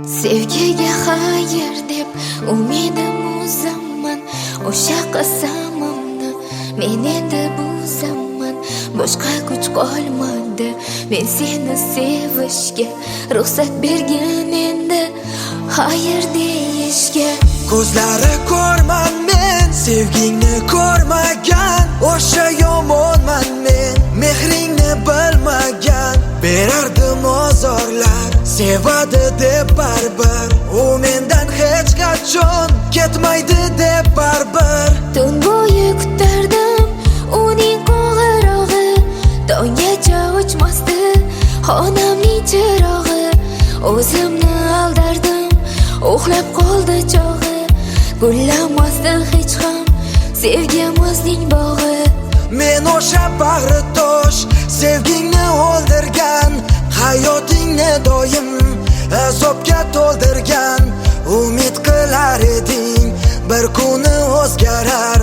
Sevgiga xayr deb umidim uzaman, o'sha qasamimni men endi buzaman. Boshqa kuch qolmadi men seni sevishga, ruxsat bergin endi xayr deyishga. Ko'zlari ko'rman men, sevgingni ko'rmagan, o'sha yomonman men, mehringni bilmagan. Berardim ozorlar, sevadi deb baribir, u mendan hech qachon ketmaydi deb baribir. Tun bo'yi kutardim uning qo'ng'irog'i, tonggacha o'chmasdi xonamning chirog'i. O'zimni aldardim, uxlab qoldi chog'i, gullamasdi hech ham sevgimizning bog'i. Men o'sha bag'ri tosh, sevgingni o'ldirgan, hayotingni doim azobga to'ldirgan. Umid qilar eding bir kuni o'zgarar,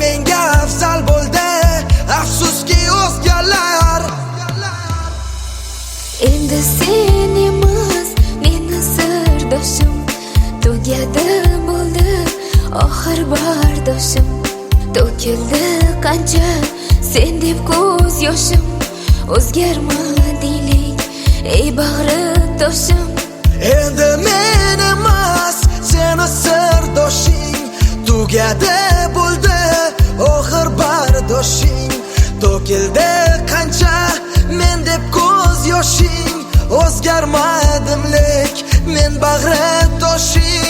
menga afzal bo'ldi afsuski o'zgalar. Endi sen emas meni sirdoshim, tugadi bo'ldi oxir bardoshim. To'kildi qancha sen deb ko'z yoshim, o'zgarmadinglik ey bag'ri toshim. Endi men emas seni sirdoshing, tugadi bo'ldi oxir bardoshing. To'kildi qancha men deb ko'z yoshing, o'zgarmadimlik men bag'ri toshing.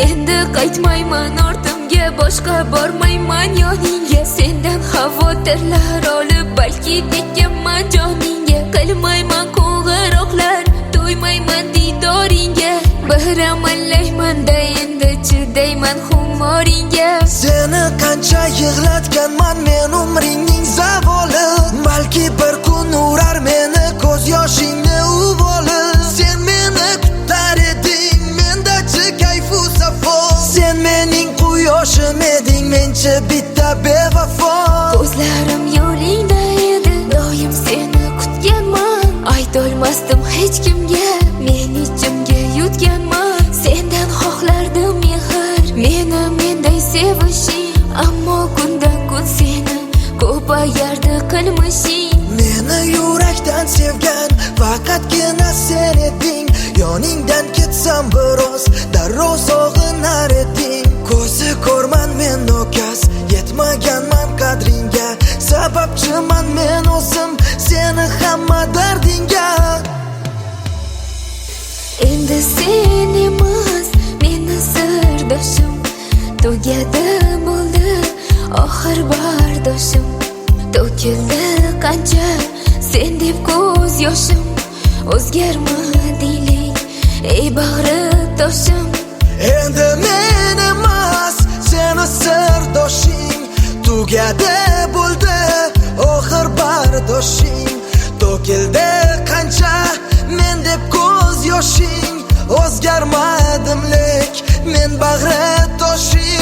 Endi qaytmayman ortimga, boshqa bormayman yoningga. Sendan xavotirlar olib balki tekkanman joningga. Qilmayman qo'ng'iroqlar, to'ymayman didoringga. Bir amallayman-da endi chidayman xumoringga. Seni qancha yig'latganman men umringning zavoli, balki bir kun urar meni ko'z yoshingni uvoli. Sen meni kutar eding, mendachi kayfu safo, sen mening quyoshim eding, menchi bitta bevafo. Ko'zlarim yo'lingda edi, doim seni kutganman. Aytolmasdim hech kimga, men ichimga yutganman. Sendan xohlardim mehr, meni menday sevishing, ammo kundan kun seni ko'payardi qilmishing. Meni yurakdan sevgan faqatgina sen eding, yoningdan ketsam biroz darrov sog'inar eding. Ko'zi ko'rman men nokas, yetmaganman qadringga, sababchiman men o'zim seni hamma dardingga. Endi sen emas meni sirdoshim, tugadi bo'ldi oxir bardoshim. To'kildi qancha sen deb ko'z yoshim, o'zgarmadinglik ey bag'ri toshim. Endi men emas seni sirdoshing, tugadi bo'ldi oxir bardoshing. To'kildi qancha men deb ko'z yoshing, o'zgarmadimlik men bag'ri toshing.